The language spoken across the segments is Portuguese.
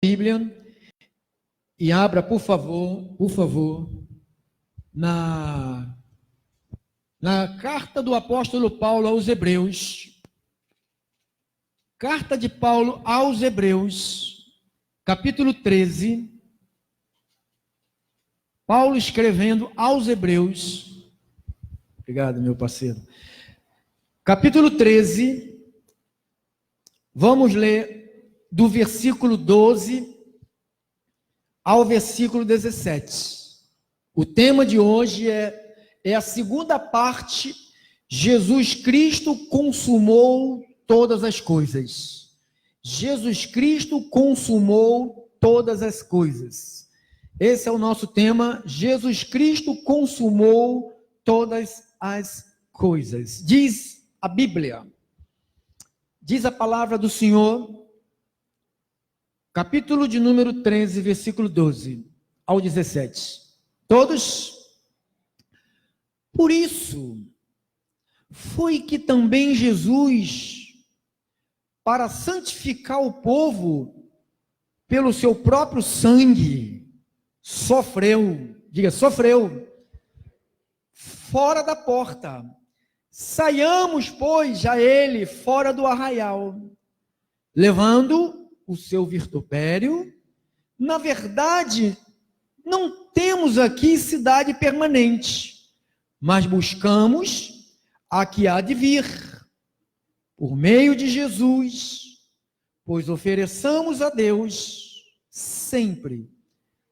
Bíblia e abra, por favor, na carta do apóstolo Paulo aos Hebreus. Carta de Paulo aos Hebreus, capítulo 13. Paulo escrevendo aos Hebreus. Obrigado, meu parceiro. Capítulo 13. Vamos ler do versículo 12 ao versículo 17. O tema de hoje é a segunda parte. Jesus Cristo consumou todas as coisas. Jesus Cristo consumou todas as coisas. Esse é o nosso tema. Jesus Cristo consumou todas as coisas. Diz a Bíblia, diz a palavra do Senhor, capítulo de número 13, versículo 12 ao 17. Todos? Por isso, foi que também Jesus, para santificar o povo, pelo seu próprio sangue, sofreu, diga, sofreu, fora da porta. Saiamos, pois, a ele fora do arraial, levando o seu vitupério. Na verdade, não temos aqui cidade permanente, mas buscamos a que há de vir, por meio de Jesus, pois ofereçamos a Deus sempre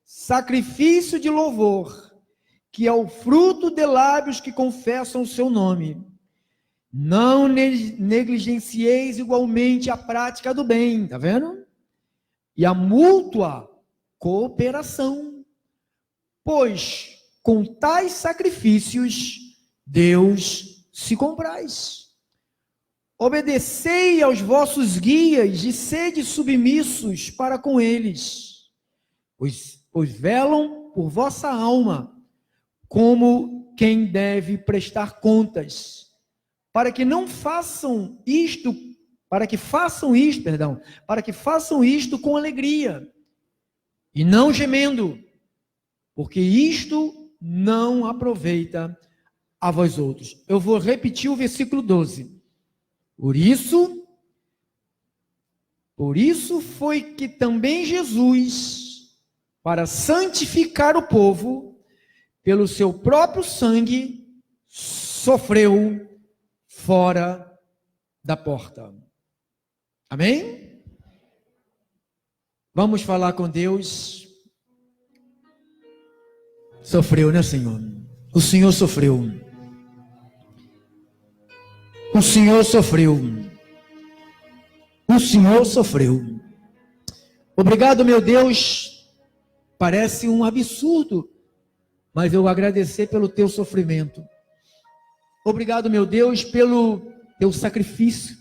sacrifício de louvor, que é o fruto de lábios que confessam o seu nome. Não negligencieis igualmente a prática do bem, tá vendo? E a mútua cooperação, pois com tais sacrifícios Deus se compraz. Obedecei aos vossos guias e sede submissos para com eles, pois velam por vossa alma, como quem deve prestar contas, para que façam isto com alegria e não gemendo, porque isto não aproveita a vós outros. Eu vou repetir o versículo 12. Por isso foi que também Jesus, para santificar o povo, pelo seu próprio sangue, sofreu fora da porta. Amém? Vamos falar com Deus. Sofreu, né, Senhor? O Senhor sofreu. O Senhor sofreu. O Senhor sofreu. Obrigado, meu Deus. Parece um absurdo, mas eu agradecer pelo teu sofrimento. Obrigado, meu Deus, pelo teu sacrifício.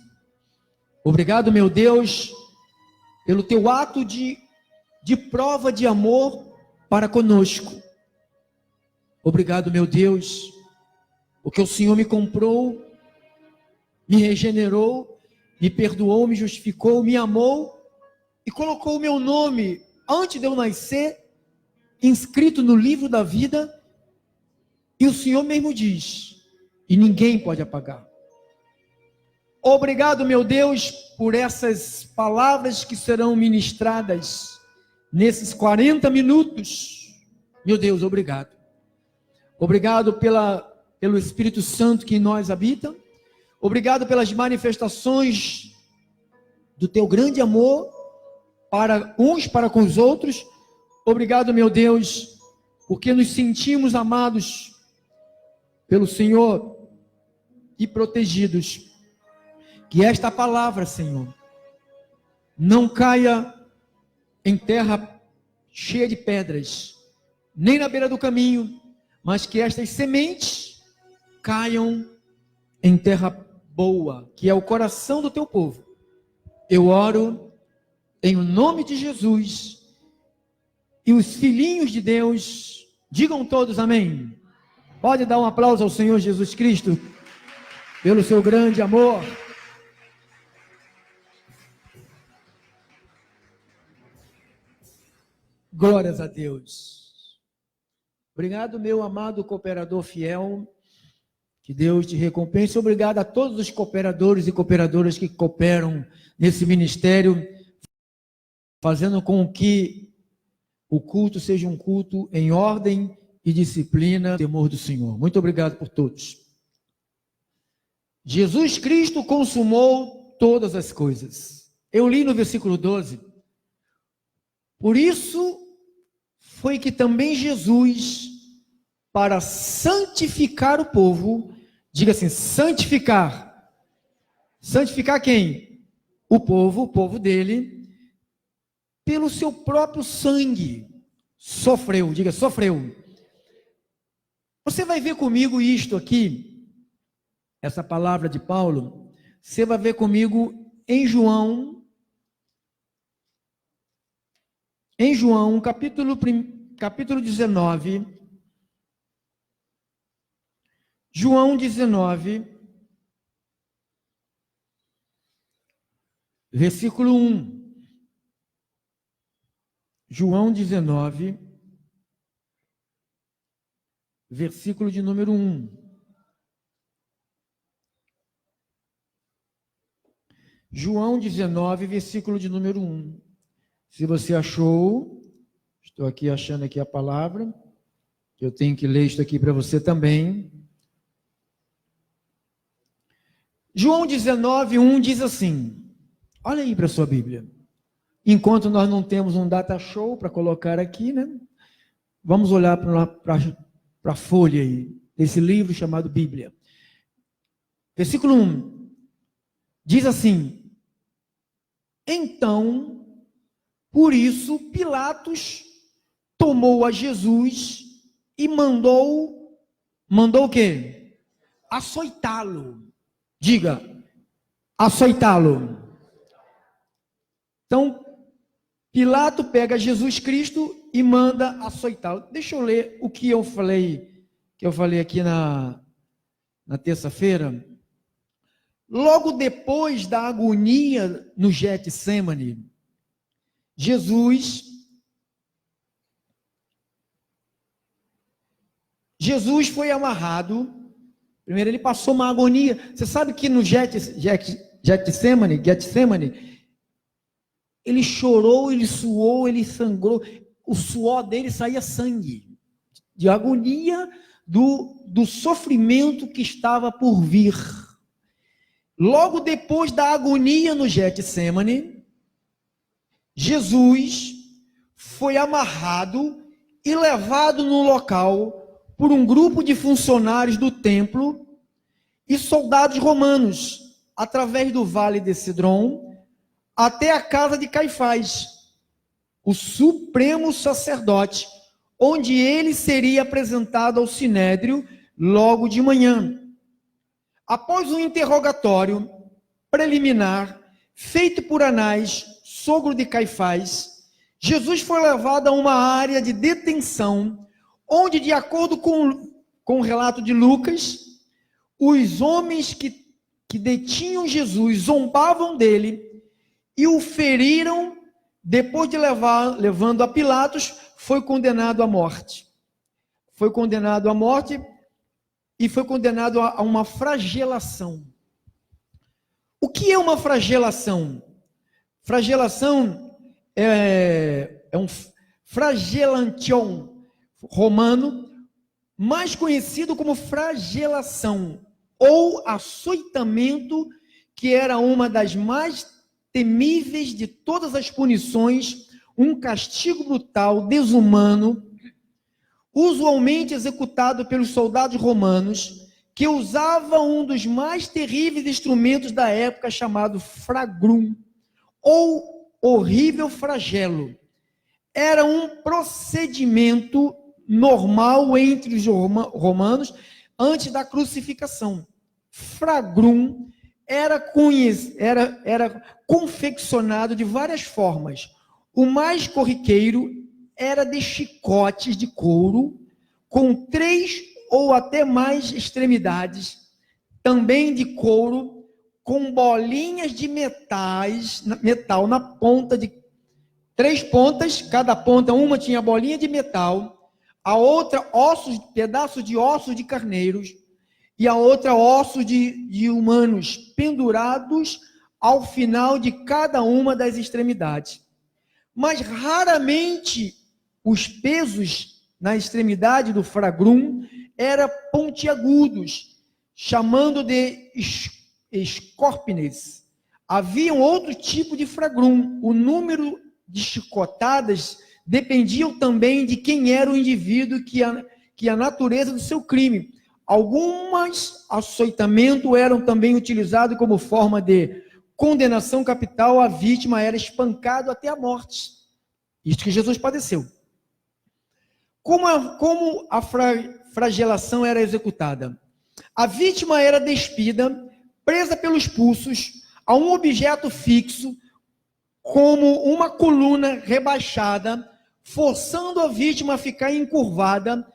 Obrigado, meu Deus, pelo teu ato de prova de amor para conosco. Obrigado, meu Deus, porque o Senhor me comprou, me regenerou, me perdoou, me justificou, me amou e colocou o meu nome, antes de eu nascer, inscrito no livro da vida. E o Senhor mesmo diz, e ninguém pode apagar. Obrigado, meu Deus, por essas palavras que serão ministradas nesses 40 minutos. Meu Deus, obrigado. Obrigado pelo Espírito Santo que em nós habita. Obrigado pelas manifestações do teu grande amor para uns, para com os outros. Obrigado, meu Deus, porque nos sentimos amados pelo Senhor e protegidos. Que esta palavra, Senhor, não caia em terra cheia de pedras, nem na beira do caminho, mas que estas sementes caiam em terra boa, que é o coração do teu povo. Eu oro em nome de Jesus, e os filhinhos de Deus, digam todos amém. Pode dar um aplauso ao Senhor Jesus Cristo, pelo seu grande amor. Glórias a Deus. Obrigado, meu amado cooperador fiel. Que Deus te recompense. Obrigado a todos os cooperadores e cooperadoras que cooperam nesse ministério, fazendo com que o culto seja um culto em ordem e disciplina, temor do Senhor. Muito obrigado por todos. Jesus Cristo consumou todas as coisas. Eu li no versículo 12. Por isso foi que também Jesus, para santificar o povo, diga assim, santificar. Santificar quem? O povo dele, pelo seu próprio sangue, sofreu, diga, sofreu. Você vai ver comigo isto aqui, essa palavra de Paulo, você vai ver comigo em João, capítulo 19, João 19, versículo 1. João 19, versículo de número 1. João 19, versículo de número 1. Se você achou, estou aqui achando aqui a palavra, eu tenho que ler isso aqui para você também. João 19, 1 diz assim, olha aí para a sua Bíblia. Enquanto nós não temos um data show para colocar aqui, né? Vamos olhar para a folha aí, desse livro chamado Bíblia. Versículo 1, diz assim, então, por isso, Pilatos tomou a Jesus e mandou o quê? Açoitá-lo. Diga, açoitá-lo. Então, Pilato pega Jesus Cristo e manda açoitá-lo. Deixa eu ler o que eu falei aqui na terça-feira. Logo depois da agonia no Getsemane, Jesus foi amarrado. Primeiro ele passou uma agonia. Você sabe que no Getsemane, ele chorou, ele suou, ele sangrou. O suor dele saía sangue. De agonia do sofrimento que estava por vir. Logo depois da agonia no Getsemane, Jesus foi amarrado e levado no local por um grupo de funcionários do templo e soldados romanos, através do vale de Cedron, até a casa de Caifás, o supremo sacerdote, onde ele seria apresentado ao sinédrio logo de manhã. Após um interrogatório preliminar feito por Anás, sogro de Caifás, Jesus foi levado a uma área de detenção, onde, de acordo com o relato de Lucas, os homens que detinham Jesus zombavam dele e o feriram. Depois de levando a Pilatos, foi condenado à morte. Foi condenado à morte e foi condenado a uma flagelação. O que é uma flagelação? Flagelação é um flagelantion romano, mais conhecido como flagelação, ou açoitamento, que era uma das mais temíveis de todas as punições, um castigo brutal, desumano, usualmente executado pelos soldados romanos, que usavam um dos mais terríveis instrumentos da época, chamado flagrum, ou horrível flagelo. Era um procedimento normal entre os romanos antes da crucificação. Flagrum era confeccionado de várias formas. O mais corriqueiro era de chicotes de couro, com 3 ou até mais extremidades, também de couro, com bolinhas de metal na ponta 3 pontas, cada ponta, uma tinha bolinha de metal, a outra pedaços de ossos de carneiros, e a outra ossos de humanos, pendurados ao final de cada uma das extremidades. Mas raramente os pesos na extremidade do fragrum eram pontiagudos, chamando de escórpines. Havia um outro tipo de fragrum. O número de chicotadas dependiam também de quem era o indivíduo que a natureza do seu crime. Algumas açoitamentos eram também utilizados como forma de condenação capital. A vítima era espancado até a morte. Isto que Jesus padeceu. Como a flagelação era executada? A vítima era despida, presa pelos pulsos, a um objeto fixo, como uma coluna rebaixada, forçando a vítima a ficar encurvada,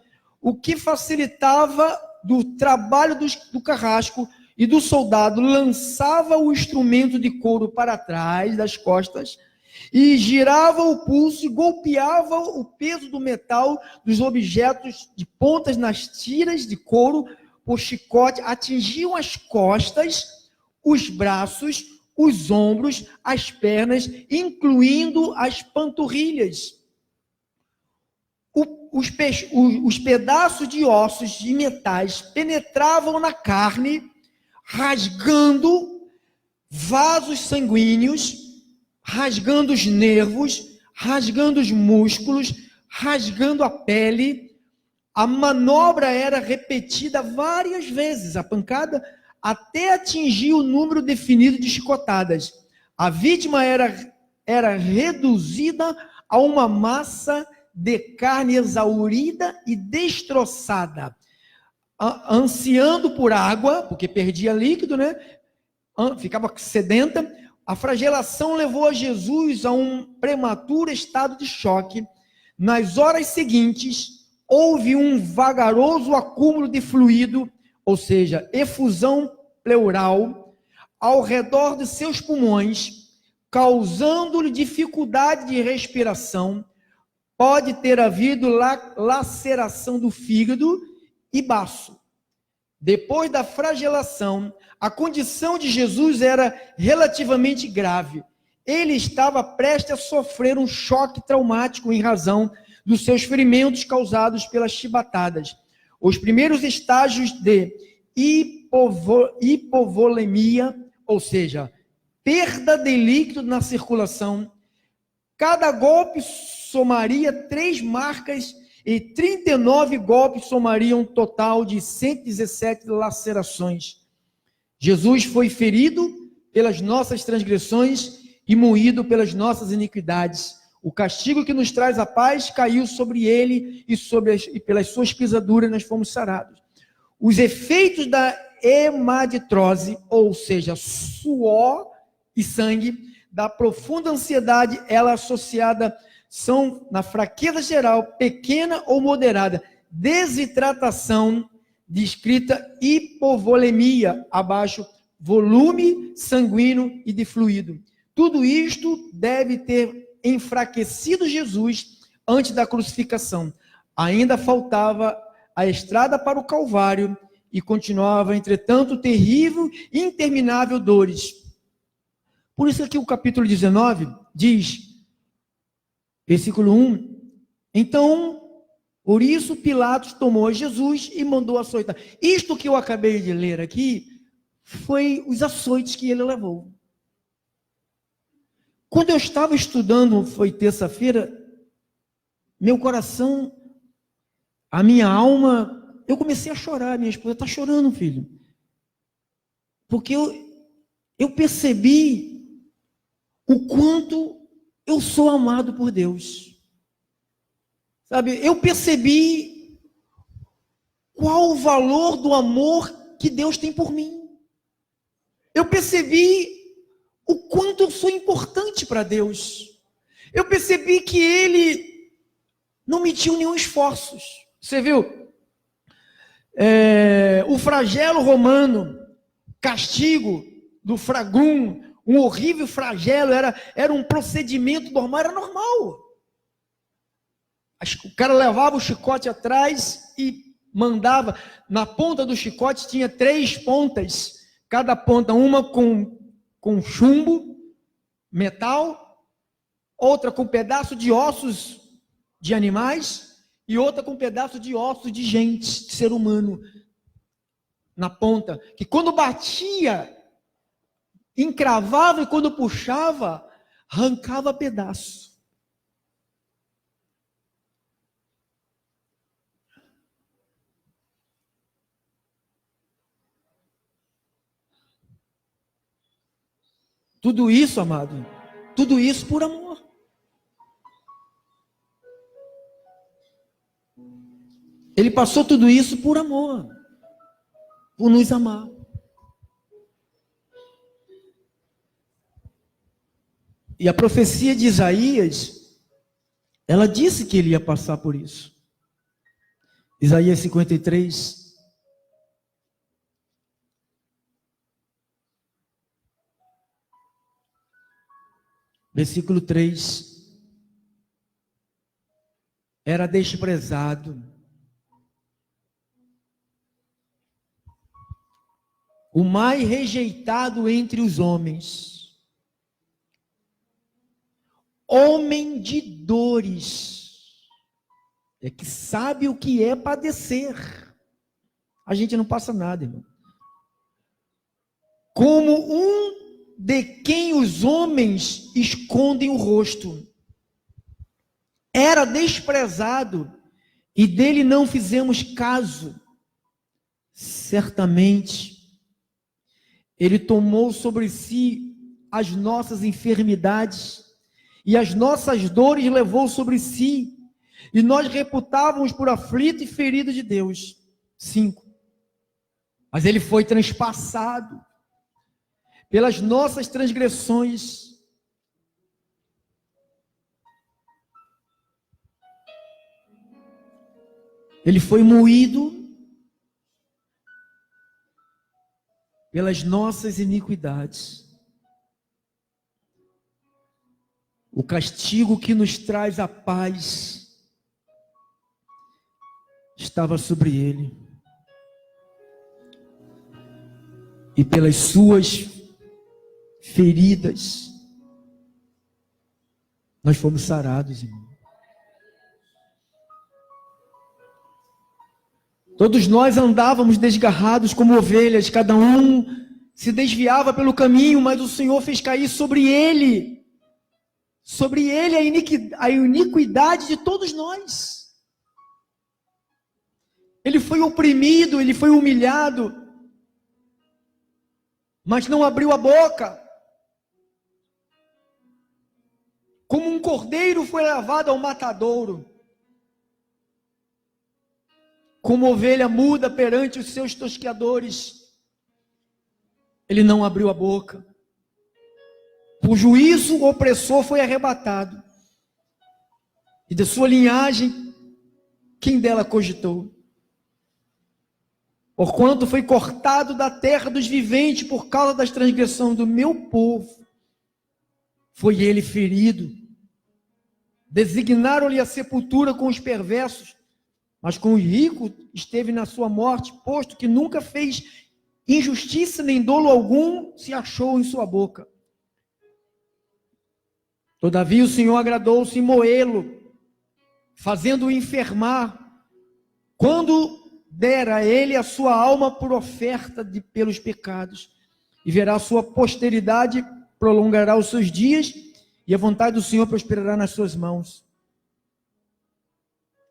o que facilitava do trabalho do carrasco, e do soldado lançava o instrumento de couro para trás das costas e girava o pulso e golpeava o peso do metal dos objetos de pontas nas tiras de couro por chicote, atingiam as costas, os braços, os ombros, as pernas, incluindo as panturrilhas. Os pedaços de ossos de metais penetravam na carne, rasgando vasos sanguíneos, rasgando os nervos, rasgando os músculos, rasgando a pele. A manobra era repetida várias vezes, a pancada, até atingir o número definido de chicotadas. A vítima era reduzida a uma massa de carne exaurida e destroçada, ansiando por água, porque perdia líquido, né? Ficava sedenta. A flagelação levou a Jesus a um prematuro estado de choque. Nas horas seguintes, houve um vagaroso acúmulo de fluido, ou seja, efusão pleural, ao redor de seus pulmões, causando-lhe dificuldade de respiração. Pode ter havido laceração do fígado e baço. Depois da flagelação, a condição de Jesus era relativamente grave. Ele estava prestes a sofrer um choque traumático em razão dos seus ferimentos causados pelas chibatadas. Os primeiros estágios de hipovolemia, ou seja, perda de líquido na circulação. Cada golpe somaria 3 marcas e 39 golpes somariam um total de 117 lacerações. Jesus foi ferido pelas nossas transgressões e moído pelas nossas iniquidades. O castigo que nos traz a paz caiu sobre ele e pelas suas pisaduras nós fomos sarados. Os efeitos da hemaditrose, ou seja, suor e sangue, da profunda ansiedade, ela associada são, na fraqueza geral, pequena ou moderada, desidratação, descrita hipovolemia, abaixo, volume sanguíneo e de fluido. Tudo isto deve ter enfraquecido Jesus antes da crucificação. Ainda faltava a estrada para o Calvário e continuava, entretanto, terrível e interminável dores. Por isso aqui o capítulo 19 diz, versículo 1, então, por isso Pilatos tomou Jesus e mandou açoitar. Isto que eu acabei de ler aqui, foi os açoites que ele levou. Quando eu estava estudando, foi terça-feira, meu coração, a minha alma, eu comecei a chorar. Minha esposa está chorando, filho. Porque eu percebi o quanto eu sou amado por Deus. Sabe, eu percebi qual o valor do amor que Deus tem por mim. Eu percebi o quanto eu sou importante para Deus. Eu percebi que Ele não mediu nenhum esforço. Você viu? O flagelo romano, castigo do fragum, um horrível flagelo, era um procedimento normal, era normal. O cara levava o chicote atrás e mandava, na ponta do chicote tinha 3 pontas, cada ponta, uma com chumbo, metal, outra com pedaço de ossos de animais e outra com pedaço de ossos de gente, de ser humano, na ponta, que quando batia, encravava, e quando puxava, arrancava pedaço. Tudo isso, amado, tudo isso por amor. Ele passou tudo isso por amor, por nos amar. E a profecia de Isaías, ela disse que ele ia passar por isso. Isaías 53. Versículo 3. Era desprezado, o mais rejeitado entre os homens, homem de dores, é que sabe o que é padecer. A gente não passa nada, irmão. Como um de quem os homens escondem o rosto. Era desprezado e dele não fizemos caso. Certamente, ele tomou sobre si as nossas enfermidades e as nossas dores levou sobre si, e nós reputávamos por aflito e ferido de Deus. 5. Mas ele foi transpassado pelas nossas transgressões, ele foi moído pelas nossas iniquidades. O castigo que nos traz a paz estava sobre ele, e pelas suas feridas nós fomos sarados, irmão. Todos nós andávamos desgarrados como ovelhas, cada um se desviava pelo caminho, mas o Senhor fez cair sobre ele a iniquidade de todos nós. Ele foi oprimido, ele foi humilhado, mas não abriu a boca. Como um cordeiro foi levado ao matadouro, como ovelha muda perante os seus tosqueadores, ele não abriu a boca. Por juízo o opressor foi arrebatado, e de sua linhagem, quem dela cogitou? Porquanto foi cortado da terra dos viventes por causa das transgressões do meu povo, foi ele ferido. Designaram-lhe a sepultura com os perversos, mas com os ricos esteve na sua morte, posto que nunca fez injustiça, nem dolo algum se achou em sua boca. Todavia o Senhor agradou-se em moê-lo, fazendo-o enfermar, quando dera a ele a sua alma por oferta pelos pecados, e verá a sua posteridade, prolongará os seus dias, e a vontade do Senhor prosperará nas suas mãos.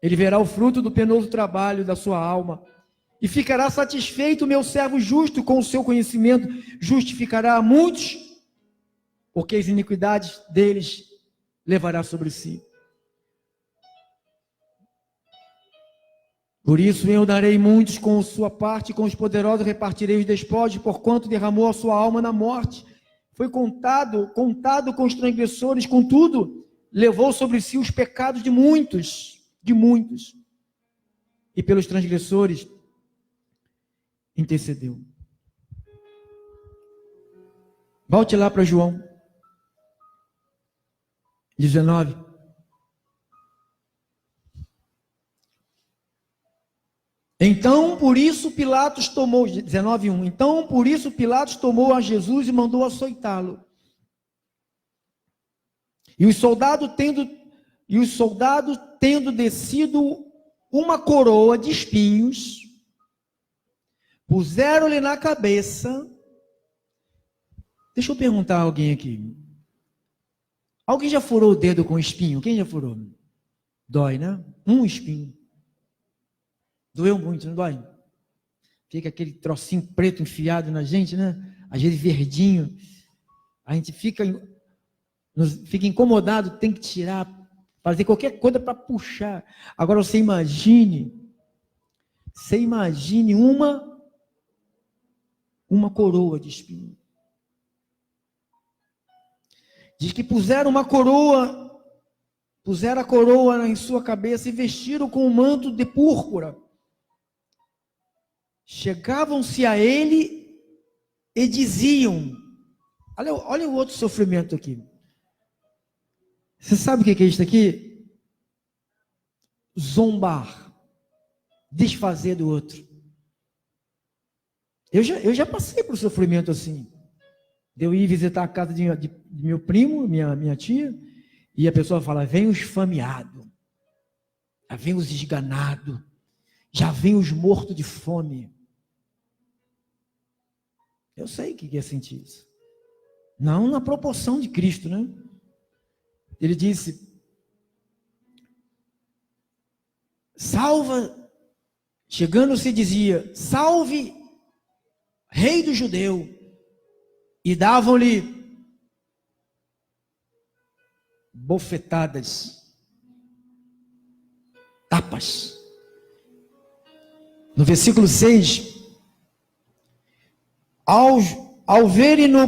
Ele verá o fruto do penoso trabalho da sua alma, e ficará satisfeito o meu servo justo com o seu conhecimento, justificará a muitos, porque as iniquidades deles levará sobre si. Por isso eu darei muitos com sua parte, com os poderosos repartirei os despojos, porquanto derramou a sua alma na morte. Foi contado com os transgressores, contudo, levou sobre si os pecados de muitos, e pelos transgressores intercedeu. Volte lá para João 19. Então, por isso Pilatos tomou, 19:1. Então, por isso Pilatos tomou a Jesus e mandou açoitá-lo. E os soldados tendo descido uma coroa de espinhos, puseram-lhe na cabeça. Deixa eu perguntar a alguém aqui. Alguém já furou o dedo com espinho? Quem já furou? Dói, né? Um espinho. Doeu muito, não dói? Fica aquele trocinho preto enfiado na gente, né? Às vezes verdinho. A gente fica incomodado, tem que tirar, fazer qualquer coisa para puxar. Agora você imagine uma coroa de espinho. Diz que puseram a coroa em sua cabeça e vestiram com um manto de púrpura. Chegavam-se a ele e diziam, olha o outro sofrimento aqui. Você sabe o que é isso aqui? Zombar, desfazer do outro. Eu já passei por sofrimento assim. Eu ia visitar a casa de meu primo, minha tia, e a pessoa fala, vem os esfameados, já vem os esganados, já vem os mortos de fome. Eu sei o que é sentir isso. Não na proporção de Cristo, né? Ele disse, chegando-se dizia, salve, rei do judeu. E davam-lhe bofetadas, tapas. No versículo 6, ao verem-no,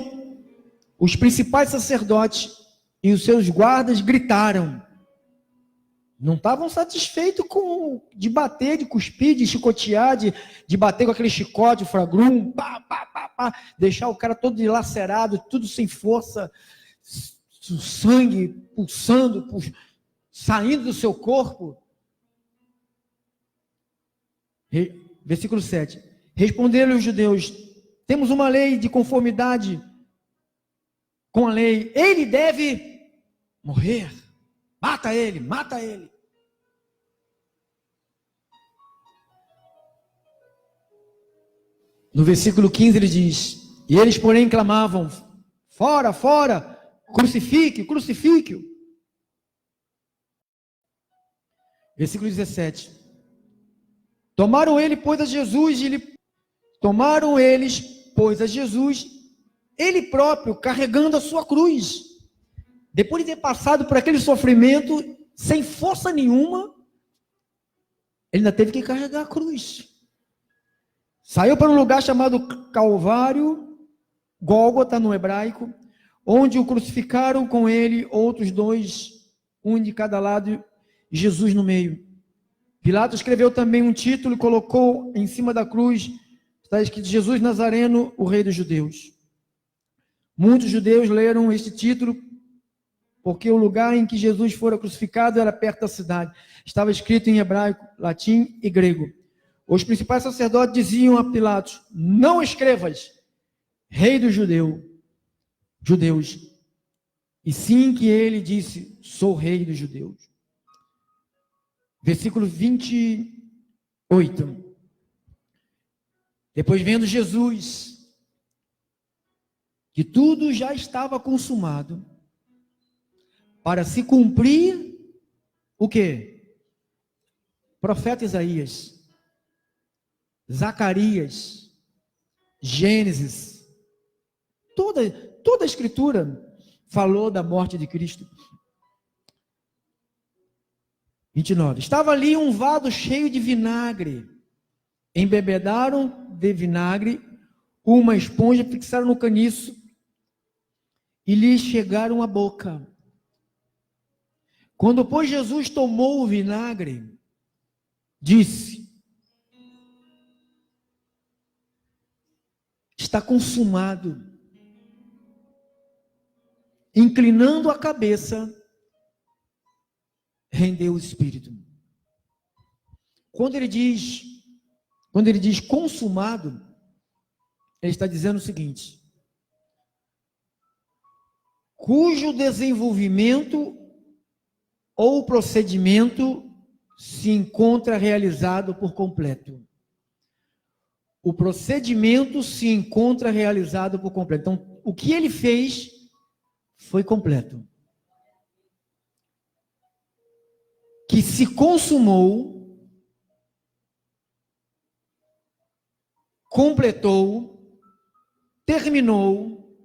os principais sacerdotes e os seus guardas gritaram. Não estavam satisfeitos de bater, de cuspir, de chicotear, de bater com aquele chicote, o fragrum, pá, pá, pá, pá, deixar o cara todo dilacerado, tudo sem força, o sangue pulsando, saindo do seu corpo. Versículo 7. Responderam os judeus, temos uma lei de conformidade com a lei, ele deve morrer. Mata ele, mata ele. No versículo 15 ele diz, e eles porém clamavam, fora, fora, crucifique-o, crucifique-o. Versículo 17. Tomaram eles, pois a Jesus, ele próprio, carregando a sua cruz. Depois de ter passado por aquele sofrimento, sem força nenhuma, ele ainda teve que carregar a cruz. Saiu para um lugar chamado Calvário, Gólgota no hebraico, onde o crucificaram com ele outros dois, um de cada lado, e Jesus no meio. Pilatos escreveu também um título e colocou em cima da cruz, está escrito Jesus Nazareno, o rei dos judeus. Muitos judeus leram este título, porque o lugar em que Jesus fora crucificado era perto da cidade. Estava escrito em hebraico, latim e grego. Os principais sacerdotes diziam a Pilatos, não escrevas, rei dos judeus. E sim que ele disse, sou rei dos judeus. Versículo 28. Depois vendo Jesus, que tudo já estava consumado, para se cumprir o quê? Profeta Isaías, Zacarias, Gênesis, toda a escritura falou da morte de Cristo. 29. Estava ali um vaso cheio de vinagre. Embebedaram de vinagre uma esponja, fixaram no caniço e lhe chegaram à boca. Quando, pois, Jesus tomou o vinagre, disse, está consumado. inclinando a cabeça, rendeu o espírito. Quando ele diz consumado, ele está dizendo o seguinte: cujo desenvolvimento ou procedimento se encontra realizado por completo. O procedimento se encontra realizado por completo. Então, o que ele fez foi completo. Que se consumou, completou, terminou,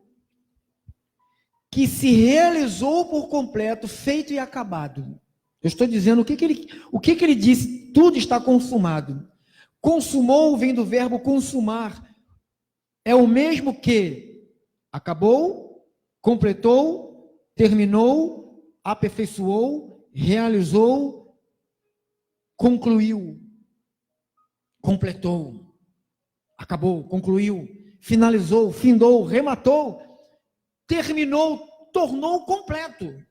que se realizou por completo, feito e acabado. Eu estou dizendo o que ele disse, tudo está consumado. Consumou vem do verbo consumar, é o mesmo que acabou, completou, terminou, aperfeiçoou, realizou, concluiu, completou, acabou, concluiu, finalizou, findou, rematou, terminou, tornou completo.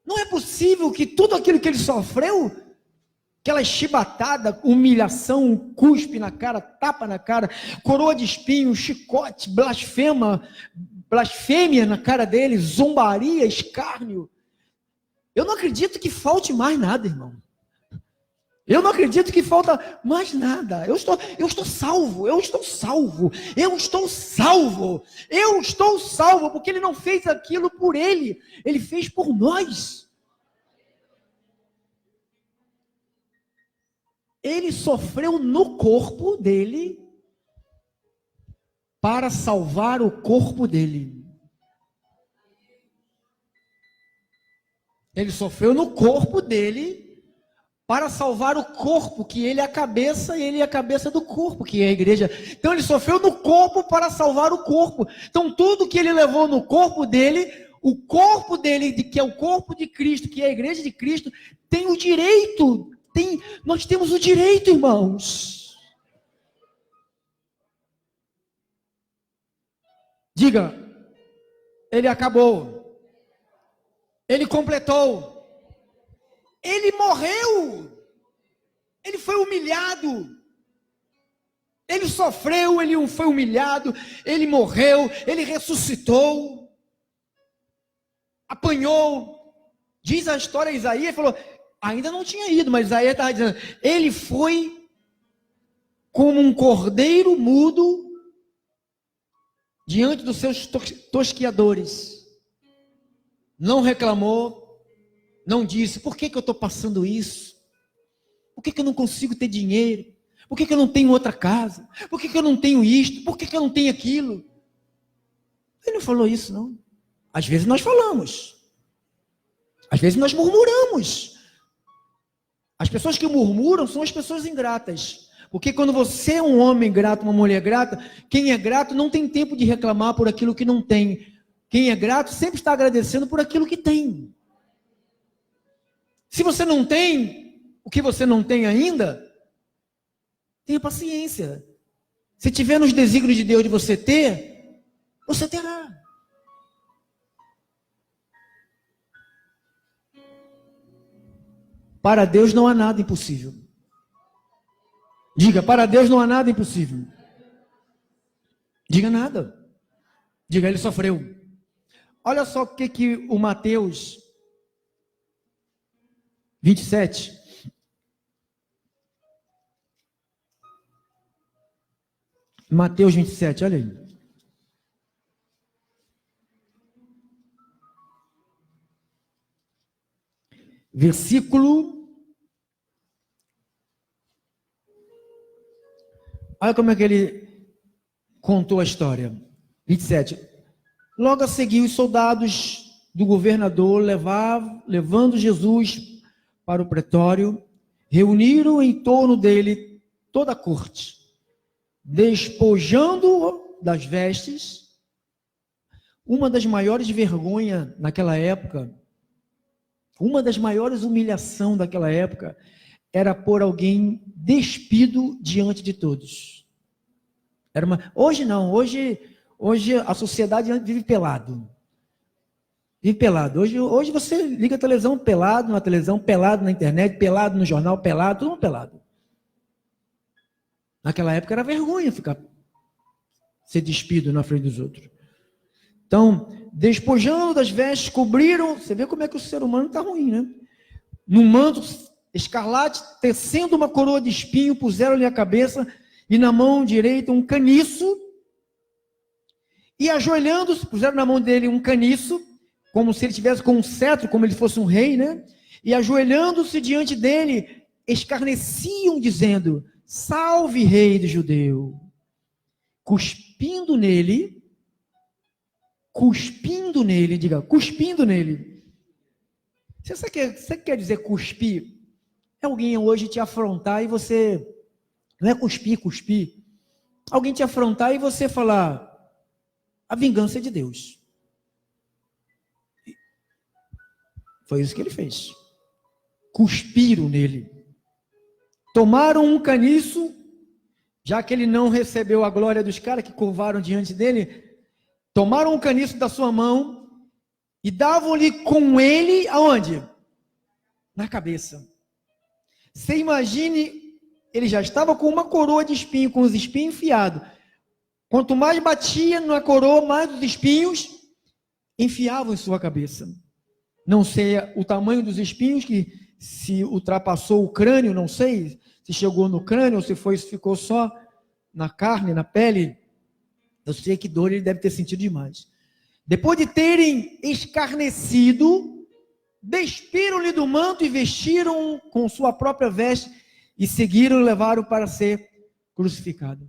Não é possível que tudo aquilo que ele sofreu, aquela chibatada, humilhação, cuspe na cara, tapa na cara, coroa de espinho, chicote, blasfêmia na cara dele, zombaria, escárnio. Eu não acredito que falte mais nada, irmão. Eu não acredito que falta mais nada. Eu estou salvo, porque ele não fez aquilo por ele, ele fez por nós. Ele sofreu no corpo dele para salvar o corpo dele. Ele sofreu no corpo dele para salvar o corpo, que ele é a cabeça, e ele é a cabeça do corpo, que é a igreja. Então ele sofreu no corpo para salvar o corpo. Então tudo que ele levou no corpo dele, o corpo dele, que é o corpo de Cristo, que é a igreja de Cristo, tem o direito, nós temos o direito, irmãos. Diga, ele acabou, ele completou, ele morreu, ele foi humilhado, ele sofreu, ele foi humilhado, ele morreu, ele ressuscitou, apanhou. Diz a história, Isaías falou, ainda não tinha ido, mas Isaías estava dizendo, ele foi como um cordeiro mudo diante dos seus tosquiadores, não reclamou, não disse, por que eu estou passando isso? Por que eu não consigo ter dinheiro? Por que eu não tenho outra casa? Por que eu não tenho isto? Por que eu não tenho aquilo? Ele não falou isso, não. Às vezes nós falamos. Às vezes nós murmuramos. As pessoas que murmuram são as pessoas ingratas. Porque quando você é um homem grato, uma mulher grata, quem é grato não tem tempo de reclamar por aquilo que não tem. Quem é grato sempre está agradecendo por aquilo que tem. Se você não tem o que você não tem ainda, tenha paciência. Se tiver nos desígnios de Deus de você ter, você terá. Para Deus não há nada impossível. Diga, para Deus não há nada impossível. Diga nada. Diga, ele sofreu. Olha só o que o Mateus 27. Mateus 27, olha aí. Versículo. Olha como é que ele contou a história. 27. Logo a seguir, os soldados do governador levando Jesus para o pretório, reuniram em torno dele toda a corte, despojando-o das vestes. Uma das maiores vergonhas naquela época, uma das maiores humilhações daquela época, era pôr alguém despido diante de todos. Hoje não, hoje a sociedade vive pelado. Vive pelado. Hoje você liga a televisão pelado na televisão, pelado na internet, pelado no jornal, pelado, todo mundo pelado. Naquela época era vergonha ser despido na frente dos outros. Então, despojando das vestes, cobriram. Você vê como é que o ser humano está ruim, né? Num manto escarlate, tecendo uma coroa de espinho, puseram-lhe a cabeça e na mão direita um caniço. E ajoelhando-se, puseram na mão dele um caniço, como se ele tivesse com um cetro, como ele fosse um rei, né? E ajoelhando-se diante dele, escarneciam, dizendo: salve, rei do judeu. Cuspindo nele, diga, cuspindo nele. Você quer dizer cuspir? É alguém hoje te afrontar e você, não é cuspir. Alguém te afrontar e você falar: a vingança é de Deus. Foi isso que ele fez. Cuspiram nele. Tomaram um caniço, já que ele não recebeu a glória dos caras que curvaram diante dele, tomaram um caniço da sua mão e davam-lhe com ele, aonde? Na cabeça. Você imagine, ele já estava com uma coroa de espinho, com os espinhos enfiados. Quanto mais batia na coroa, mais os espinhos enfiavam em sua cabeça. Não sei o tamanho dos espinhos, que se ultrapassou o crânio, não sei se chegou no crânio ou se ficou só na carne, na pele. Eu sei que dor ele deve ter sentido demais. Depois de terem escarnecido, despiram-lhe do manto e vestiram com sua própria veste e seguiram e levaram para ser crucificado.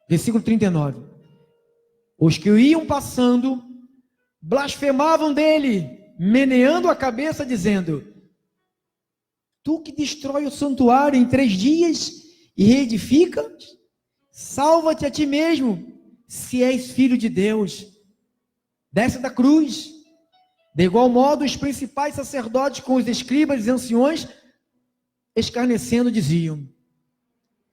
Versículo 39. Os que iam passando blasfemavam dele, meneando a cabeça, dizendo: tu que destrói o santuário em 3 dias e reedificas, salva-te a ti mesmo, se és filho de Deus, desce da cruz. De igual modo, os principais sacerdotes com os escribas e anciões, escarnecendo, diziam.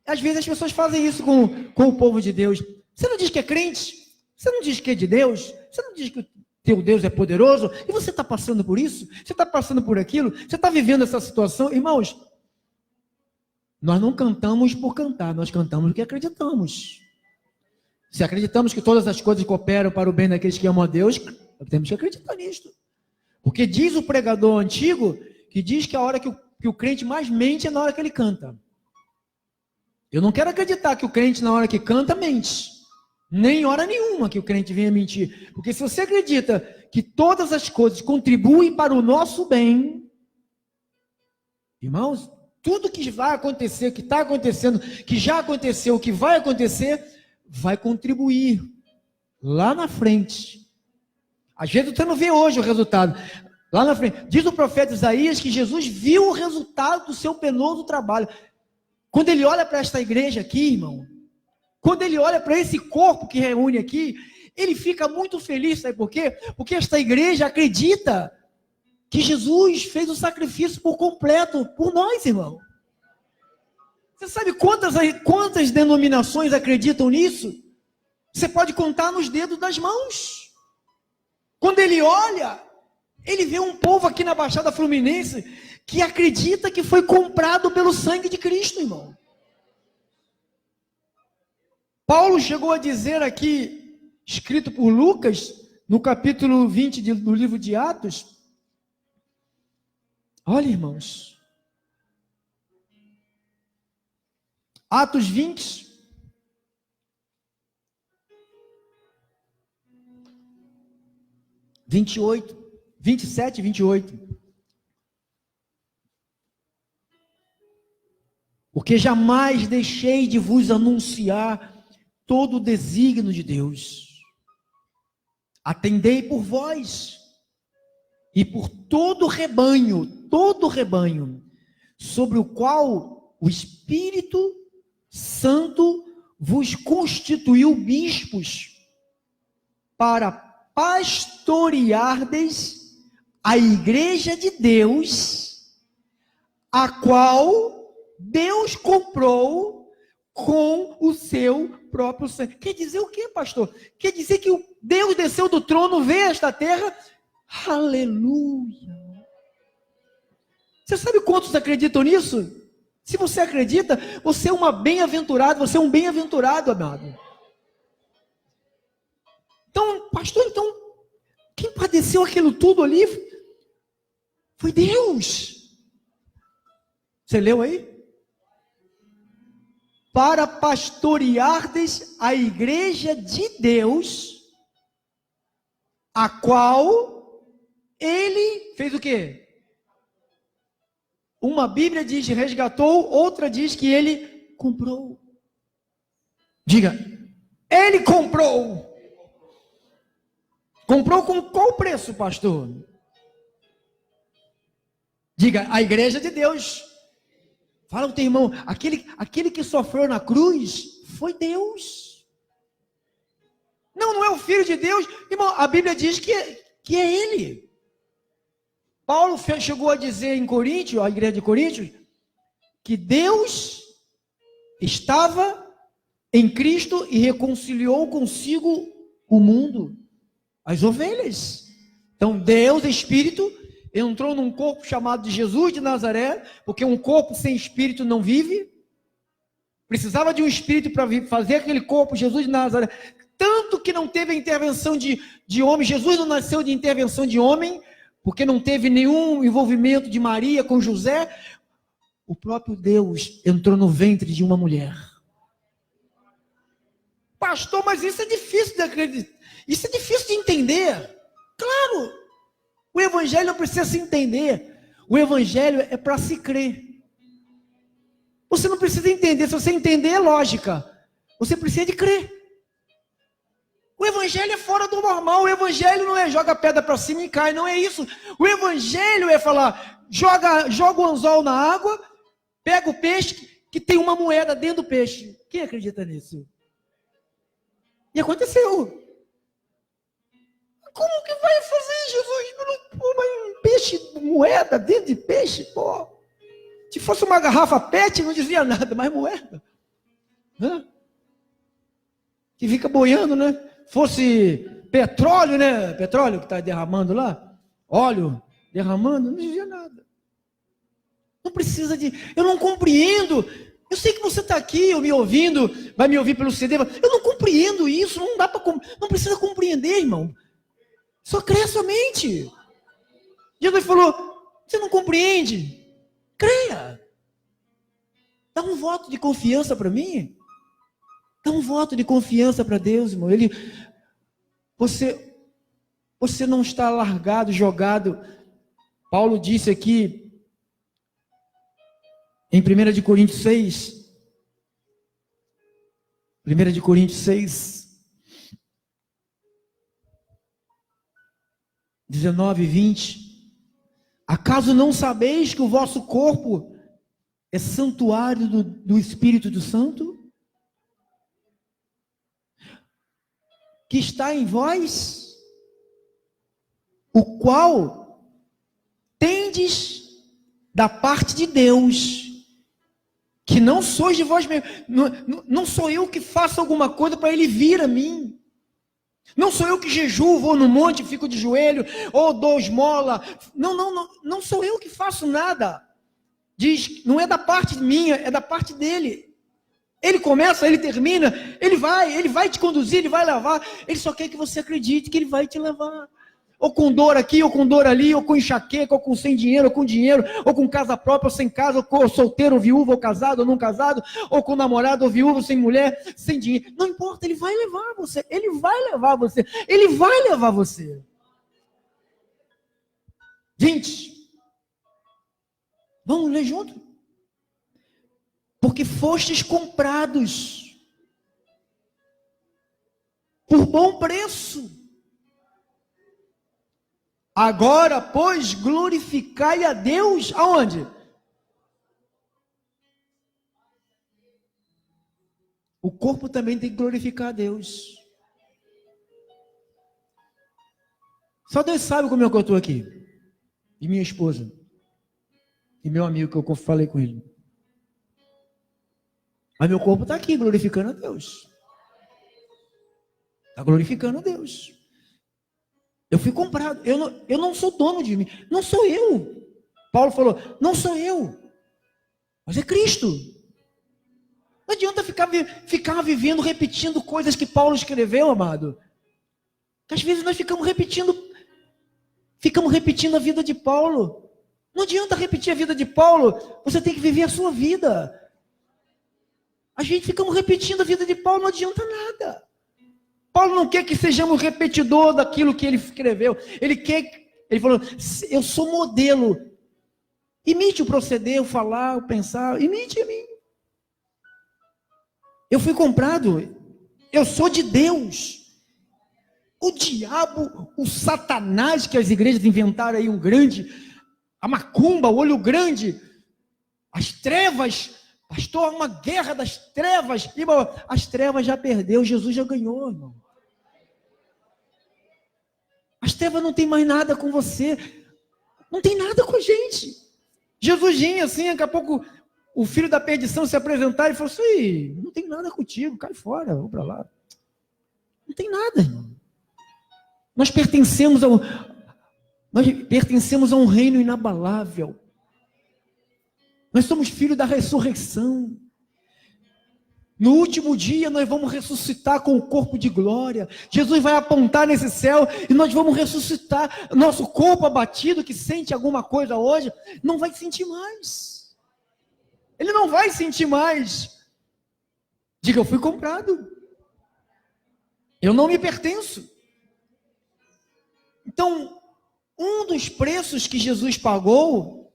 Às vezes as pessoas fazem isso com o povo de Deus. Você não diz que é crente? Você não diz que é de Deus? Você não diz que o teu Deus é poderoso? E você está passando por isso? Você está passando por aquilo? Você está vivendo essa situação? Irmãos, nós não cantamos por cantar, nós cantamos porque acreditamos. Se acreditamos que todas as coisas cooperam para o bem daqueles que amam a Deus, temos que acreditar nisso. Porque diz o pregador antigo, que diz que a hora que o crente mais mente é na hora que ele canta. Eu não quero acreditar que o crente na hora que canta mente. Nem hora nenhuma que o crente venha mentir. Porque se você acredita que todas as coisas contribuem para o nosso bem, irmãos, tudo que vai acontecer, que está acontecendo, que já aconteceu, que vai acontecer, vai contribuir lá na frente. Às vezes você não vê hoje o resultado. Lá na frente. Diz o profeta Isaías que Jesus viu o resultado do seu penoso trabalho. Quando ele olha para esta igreja aqui, irmão, quando ele olha para esse corpo que reúne aqui, ele fica muito feliz, sabe por quê? Porque esta igreja acredita que Jesus fez o sacrifício por completo, por nós, irmão. Você sabe quantas denominações acreditam nisso? Você pode contar nos dedos das mãos. Quando ele olha, ele vê um povo aqui na Baixada Fluminense que acredita que foi comprado pelo sangue de Cristo, irmão. Paulo chegou a dizer aqui, escrito por Lucas, no capítulo 20 do livro de Atos. Olha, irmãos. Atos 20. (28, 27 e 28). Porque jamais deixei de vos anunciar todo o desígnio de Deus. Atendei por vós e por todo o rebanho, sobre o qual o Espírito Santo vos constituiu bispos, para pastoreardes a igreja de Deus, a qual Deus comprou com o seu próprio sangue. Quer dizer o quê, pastor? Quer dizer que o Deus desceu do trono, veio a esta terra? Aleluia! Você sabe quantos acreditam nisso? Se você acredita, você é uma bem-aventurada, você é um bem-aventurado, amado. Então, pastor, quem padeceu aquilo tudo ali foi Deus. Você leu aí? Para pastoreardes a igreja de Deus, a qual ele fez o quê? Uma Bíblia diz resgatou, outra diz que ele comprou. Diga, ele comprou. Comprou com qual preço, pastor? Diga, a igreja de Deus. Fala o teu irmão, aquele que sofreu na cruz foi Deus. Não é o Filho de Deus. Irmão, a Bíblia diz que é Ele. Paulo chegou a dizer em Coríntios, a igreja de Coríntios, que Deus estava em Cristo e reconciliou consigo o mundo, as ovelhas. Então Deus, Espírito, entrou num corpo chamado de Jesus de Nazaré, porque um corpo sem Espírito não vive. Precisava de um Espírito para fazer aquele corpo, Jesus de Nazaré. Tanto que não teve a intervenção de homem. Jesus não nasceu de intervenção de homem, porque não teve nenhum envolvimento de Maria com José. O próprio Deus entrou no ventre de uma mulher. Pastor, mas isso é difícil de acreditar. Isso é difícil de entender. Claro, o evangelho não precisa se entender. O evangelho é para se crer. Você não precisa entender. Se você entender, é lógica. Você precisa de crer. O evangelho é fora do normal. O evangelho não é joga pedra para cima e cai. Não é isso. O evangelho é falar, joga o anzol na água, pega o peixe, que tem uma moeda dentro do peixe. Quem acredita nisso? E aconteceu. Como que vai fazer, Jesus? Um peixe, moeda dentro de peixe? Pô. Se fosse uma garrafa PET, não dizia nada, mas moeda. Hã? Que fica boiando, né? Fosse petróleo, né? Petróleo que está derramando lá. Óleo derramando, não dizia nada. Não precisa de... Eu não compreendo. Eu sei que você está aqui, me ouvindo, vai me ouvir pelo CD. Eu não compreendo isso. Não dá para... Não precisa compreender, irmão. Só crê somente. Jesus falou, você não compreende? Creia. Dá um voto de confiança para mim. Dá um voto de confiança para Deus, irmão. Você não está largado, jogado. Paulo disse aqui, em 1 Coríntios 6, 1 Coríntios 6, 19 e 20. Acaso não sabeis que o vosso corpo é santuário do Espírito do Santo? Que está em vós, o qual tendes da parte de Deus, que não sois de vós mesmos. Não sou eu que faço alguma coisa para ele vir a mim. Não sou eu que jejuo, vou no monte, fico de joelho, ou dou esmola. Não sou eu que faço nada. Diz, não é da parte minha, é da parte dele. Ele começa, ele termina, ele vai te conduzir, ele vai levar. Ele só quer que você acredite que ele vai te levar. Ou com dor aqui, ou com dor ali, ou com enxaqueca, ou com sem dinheiro, ou com dinheiro, ou com casa própria, ou sem casa, ou com solteiro, ou viúvo, ou casado, ou não casado, ou com namorado, ou viúvo, sem mulher, sem dinheiro. Não importa, ele vai levar você. Ele vai levar você. Ele vai levar você. Gente, vamos ler junto? Porque fostes comprados por bom preço. Agora, pois, glorificai a Deus, aonde? O corpo também tem que glorificar a Deus. Só Deus sabe como é que eu estou aqui. E minha esposa. E meu amigo que eu falei com ele. Mas meu corpo está aqui glorificando a Deus. Está glorificando a Deus. Eu fui comprado. Eu não sou dono de mim. Não sou eu. Paulo falou, não sou eu. Mas é Cristo. Não adianta ficar vivendo, repetindo coisas que Paulo escreveu, amado. Que às vezes nós ficamos repetindo a vida de Paulo. Não adianta repetir a vida de Paulo. Você tem que viver a sua vida. A gente ficamos repetindo a vida de Paulo, não adianta nada. Paulo não quer que sejamos repetidor daquilo que ele escreveu. Ele falou, eu sou modelo. Imite o proceder, o falar, o pensar, imite a mim. Eu fui comprado, eu sou de Deus. O diabo, o Satanás que as igrejas inventaram aí, a macumba, o olho grande, as trevas, pastor, uma guerra das trevas. Irmão, as trevas já perdeu, Jesus já ganhou, irmão. As trevas não tem mais nada com você, não tem nada com a gente. Jesus vinha assim, daqui a pouco o filho da perdição se apresentar e falou assim, não tem nada contigo, cai fora, vou para lá. Não tem nada, irmão. Nós pertencemos a um reino inabalável. Nós somos filhos da ressurreição. No último dia nós vamos ressuscitar com o corpo de glória. Jesus vai apontar nesse céu e nós vamos ressuscitar. Nosso corpo abatido, que sente alguma coisa hoje, não vai sentir mais. Ele não vai sentir mais. Diga, eu fui comprado. Eu não me pertenço. Então, um dos preços que Jesus pagou,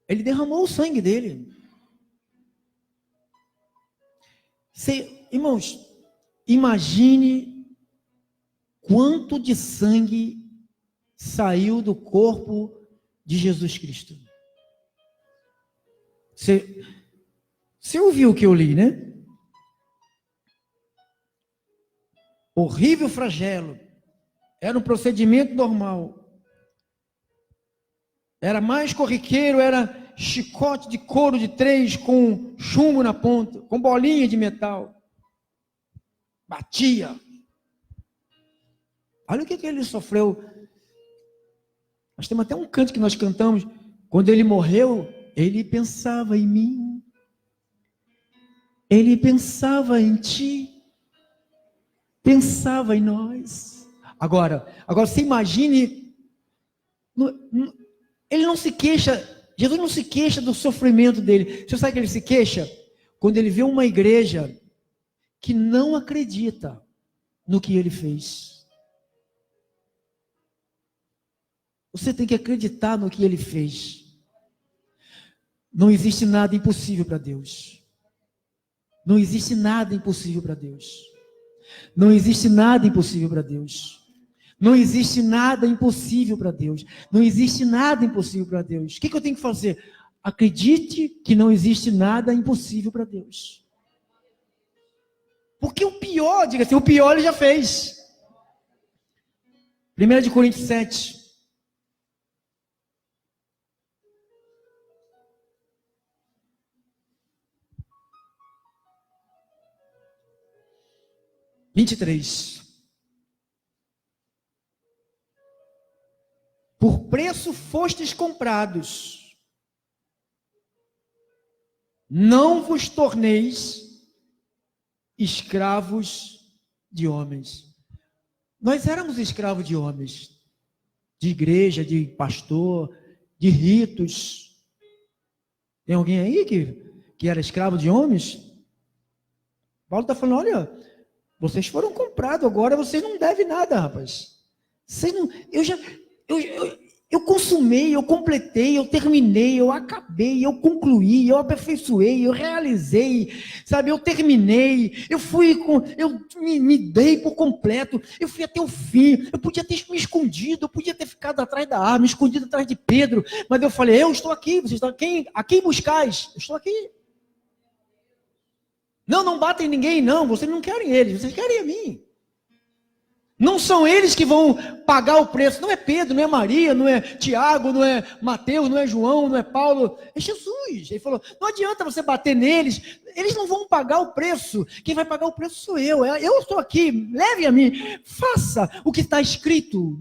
ele derramou o sangue dele. Irmãos, imagine quanto de sangue saiu do corpo de Jesus Cristo. Você ouviu o que eu li, né? Horrível flagelo. Era um procedimento normal. Era mais corriqueiro, era chicote de couro de 3 com chumbo na ponta, com bolinha de metal. Batia. Olha o que ele sofreu. Nós temos até um canto que nós cantamos. Quando ele morreu, ele pensava em mim. Ele pensava em ti. Pensava em nós. Agora você imagine, ele não se queixa, Jesus não se queixa do sofrimento dele. Você sabe que ele se queixa? Quando ele vê uma igreja que não acredita no que ele fez. Você tem que acreditar no que ele fez. Não existe nada impossível para Deus. Não existe nada impossível para Deus. Não existe nada impossível para Deus. Não existe nada impossível para Deus. Não existe nada impossível para Deus. O que eu tenho que fazer? Acredite que não existe nada impossível para Deus. Porque o pior, diga assim, o pior ele já fez. 1 Coríntios 7. Por preço fostes comprados, não vos torneis escravos de homens. Nós éramos escravos de homens, de igreja, de pastor, de ritos. Tem alguém aí que era escravo de homens? Paulo está falando, olha, vocês foram comprados, agora vocês não devem nada, rapaz. Vocês não, eu consumei, eu completei, eu terminei, eu acabei, eu concluí, eu aperfeiçoei, eu realizei, sabe, eu terminei, eu me dei por completo, eu fui até o fim, eu podia ter me escondido, eu podia ter ficado atrás da arma, escondido atrás de Pedro, mas eu falei, eu estou aqui, vocês estão aqui, a quem buscais? Eu estou aqui. Não batem em ninguém, não, vocês não querem eles, vocês querem a mim. Não são eles que vão pagar o preço. Não é Pedro, não é Maria, não é Tiago, não é Mateus, não é João, não é Paulo. É Jesus. Ele falou, não adianta você bater neles. Eles não vão pagar o preço. Quem vai pagar o preço sou eu. Eu estou aqui, leve a mim. Faça o que está escrito.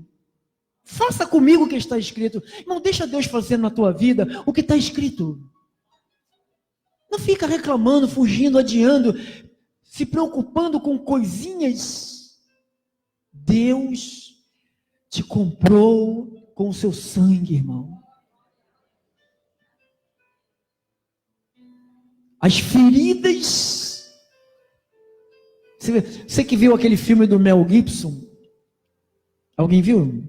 Faça comigo o que está escrito. Irmão, deixa Deus fazer na tua vida o que está escrito. Não fica reclamando, fugindo, adiando, se preocupando com coisinhas. Deus te comprou com o seu sangue, irmão. As feridas. Você que viu aquele filme do Mel Gibson? Alguém viu?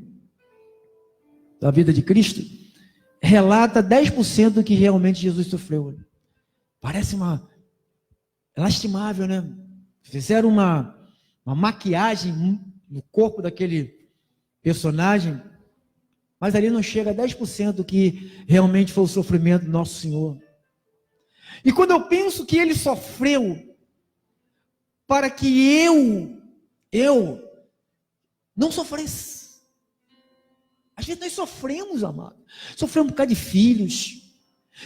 Da vida de Cristo? Relata 10% do que realmente Jesus sofreu. Parece é lastimável, né? Fizeram uma maquiagem no corpo daquele personagem, mas ali não chega a 10% do que realmente foi o sofrimento do nosso Senhor. E quando eu penso que ele sofreu para que eu não sofresse. Às vezes nós sofremos, amado. Sofremos por causa de filhos,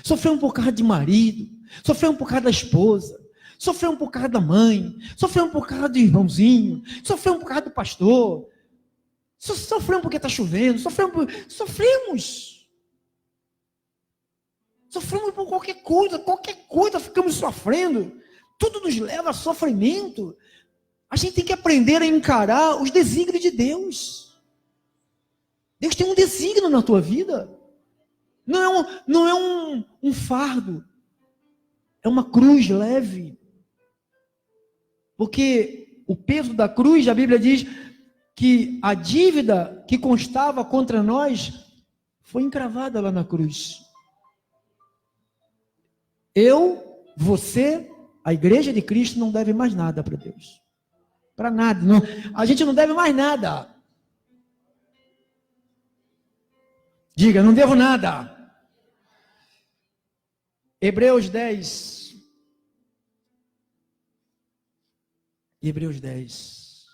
sofremos por causa de marido, sofremos por causa da esposa, sofremos por causa da mãe, sofremos por causa do irmãozinho, sofremos por causa do pastor, sofremos porque está chovendo, sofremos por qualquer coisa ficamos sofrendo, tudo nos leva a sofrimento. A gente tem que aprender a encarar os desígnios de Deus. Deus tem um desígnio na tua vida, não é um fardo, é uma cruz leve. Porque o peso da cruz, a Bíblia diz que a dívida que constava contra nós foi encravada lá na cruz. Você, a igreja de Cristo não deve mais nada para Deus. Para nada. Não, a gente não deve mais nada. Diga, não devo nada. Hebreus 10. Hebreus 10.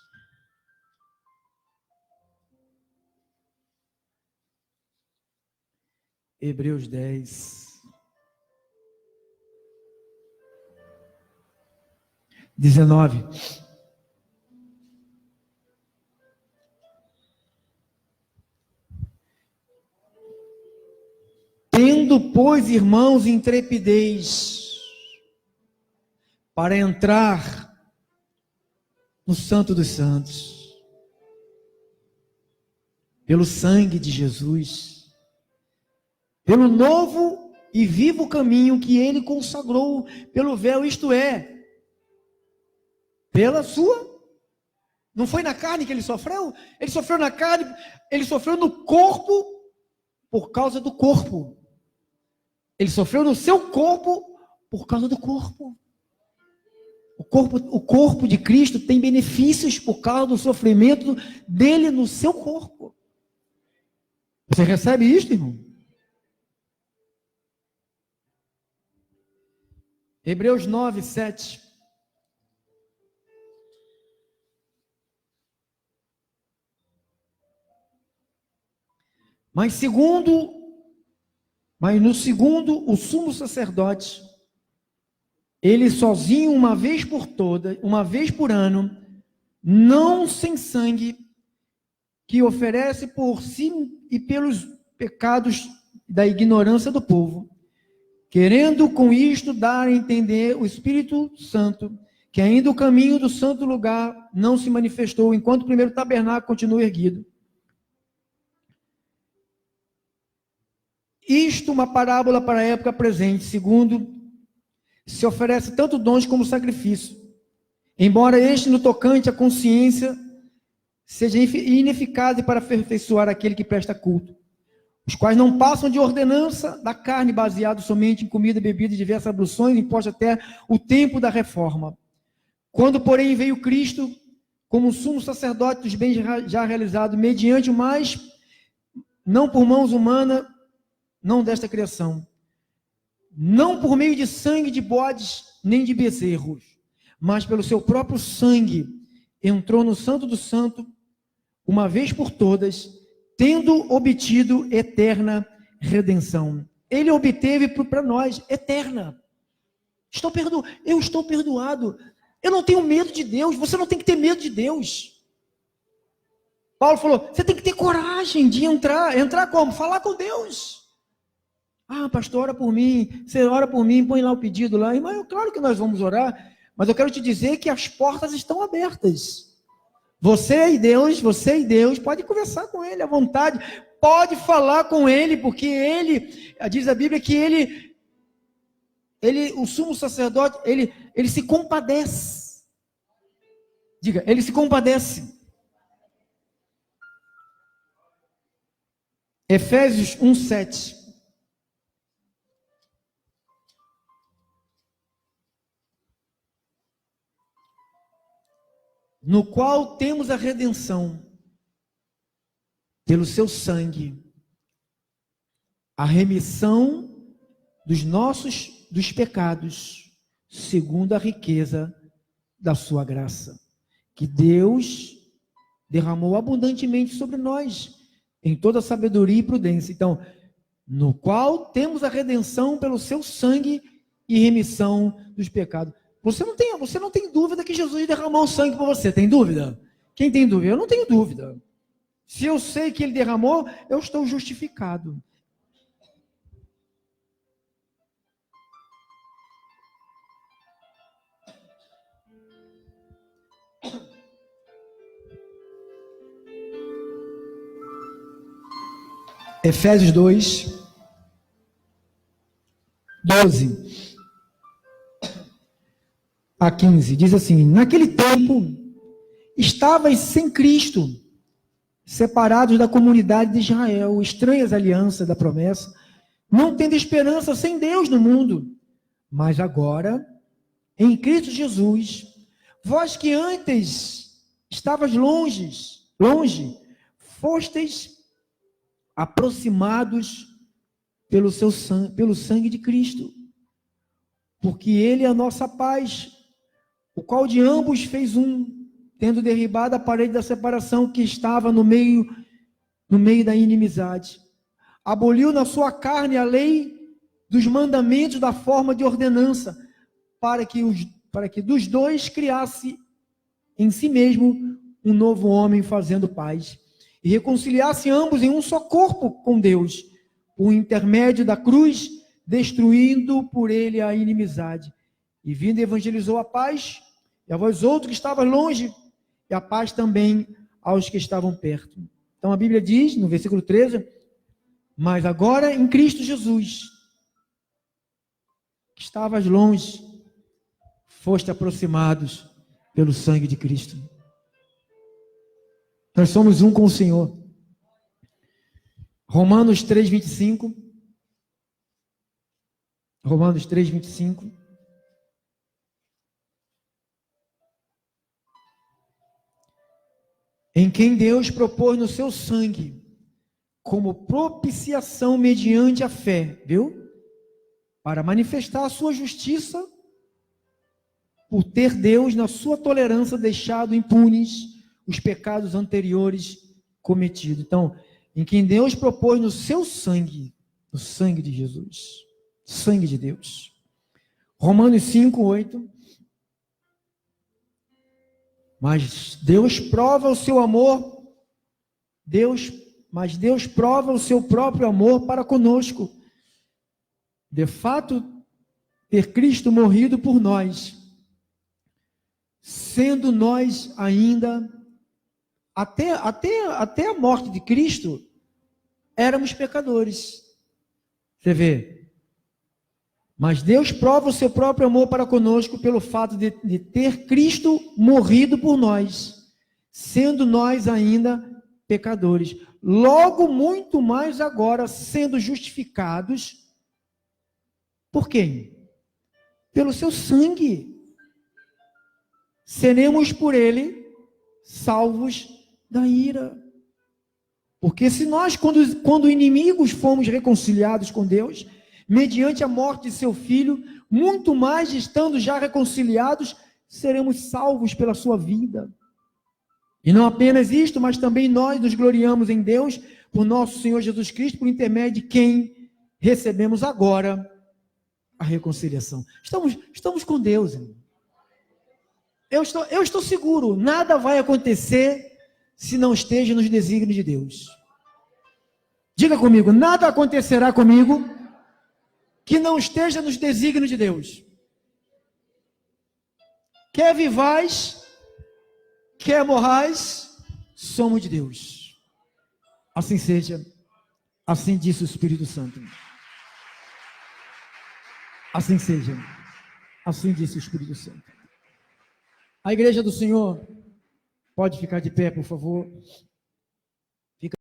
Hebreus 10. 19. Tendo, pois, irmãos, intrepidez para entrar no Santo dos Santos, pelo sangue de Jesus, pelo novo e vivo caminho que ele consagrou pelo véu, isto é, pela sua. Não foi na carne que ele sofreu? Ele sofreu na carne, ele sofreu no corpo por causa do corpo. Ele sofreu no seu corpo por causa do corpo. O corpo de Cristo tem benefícios por causa do sofrimento dele no seu corpo. Você recebe isso, irmão? Hebreus 9, 7. Mas no segundo, o sumo sacerdote, ele sozinho, uma vez por ano, não sem sangue, que oferece por si e pelos pecados da ignorância do povo, querendo com isto dar a entender o Espírito Santo, que ainda o caminho do santo lugar não se manifestou, enquanto o primeiro tabernáculo continua erguido. Isto uma parábola para a época presente, segundo se oferece tanto dons como sacrifício, embora este no tocante à consciência seja ineficaz para aperfeiçoar aquele que presta culto, os quais não passam de ordenança da carne, baseado somente em comida, bebida e diversas abluções, impostas até o tempo da reforma. Quando, porém, veio Cristo como sumo sacerdote dos bens já realizados, mediante o mais, não por mãos humanas, não desta criação, não por meio de sangue de bodes, nem de bezerros, mas pelo seu próprio sangue, entrou no Santo do Santo, uma vez por todas, tendo obtido eterna redenção. Ele obteve para nós eterna. Eu estou perdoado. Eu não tenho medo de Deus. Você não tem que ter medo de Deus. Paulo falou, você tem que ter coragem de entrar. Entrar como? Falar com Deus. Ah, pastor, ora por mim. Você ora por mim, põe lá o pedido lá. Mas claro que nós vamos orar. Mas eu quero te dizer que as portas estão abertas. Você e Deus, pode conversar com Ele à vontade. Pode falar com Ele, porque Ele, diz a Bíblia que Ele, o sumo sacerdote, ele se compadece. Diga, Ele se compadece. Efésios 1:7. No qual temos a redenção, pelo seu sangue, a remissão dos pecados, segundo a riqueza da sua graça, que Deus derramou abundantemente sobre nós, em toda sabedoria e prudência. Então, no qual temos a redenção pelo seu sangue e remissão dos pecados. Você não tem dúvida que Jesus derramou o sangue por você, tem dúvida? Quem tem dúvida? Eu não tenho dúvida. Se eu sei que Ele derramou, eu estou justificado. Efésios 2, 12 a 15, diz assim: naquele tempo, estavais sem Cristo, separados da comunidade de Israel, estranhas à aliança da promessa, não tendo esperança sem Deus no mundo. Mas agora, em Cristo Jesus, vós que antes estavas longe, fostes aproximados pelo sangue de Cristo, porque Ele é a nossa paz, o qual de ambos fez um, tendo derribado a parede da separação que estava no meio da inimizade. Aboliu na sua carne a lei dos mandamentos da forma de ordenança, para que dos dois criasse em si mesmo um novo homem, fazendo paz, e reconciliasse ambos em um só corpo com Deus, por intermédio da cruz, destruindo por ele a inimizade. E vindo evangelizou a paz, e a vós outros que estavam longe, e a paz também aos que estavam perto. Então a Bíblia diz, no versículo 13, mas agora em Cristo Jesus, que estavas longe, foste aproximados pelo sangue de Cristo. Nós somos um com o Senhor. Romanos 3:25. Romanos 3:25. Em quem Deus propôs no seu sangue, como propiciação mediante a fé, viu? Para manifestar a sua justiça, por ter Deus, na sua tolerância, deixado impunes os pecados anteriores cometidos. Então, em quem Deus propôs no seu sangue, no sangue de Jesus, sangue de Deus. Romanos 5:8. Mas Deus prova o seu amor, mas Deus prova o seu próprio amor para conosco. De fato, ter Cristo morrido por nós, sendo nós ainda, até a morte de Cristo, éramos pecadores. Você vê? Mas Deus prova o seu próprio amor para conosco pelo fato de ter Cristo morrido por nós, sendo nós ainda pecadores. Logo, muito mais agora, sendo justificados, por quem? Pelo seu sangue. Seremos por ele salvos da ira. Porque se nós, quando inimigos, fomos reconciliados com Deus, mediante a morte de seu Filho, muito mais estando já reconciliados, seremos salvos pela sua vida. E não apenas isto, mas também nós nos gloriamos em Deus, por nosso Senhor Jesus Cristo, por intermédio de quem recebemos agora a reconciliação. Estamos com Deus, irmão. Eu estou seguro, nada vai acontecer se não esteja nos desígnios de Deus. Diga comigo, nada acontecerá comigo que não esteja nos desígnios de Deus. Quer vivais, quer morrais, somos de Deus. Assim seja, assim disse o Espírito Santo. Assim seja, assim disse o Espírito Santo. A igreja do Senhor pode ficar de pé, por favor.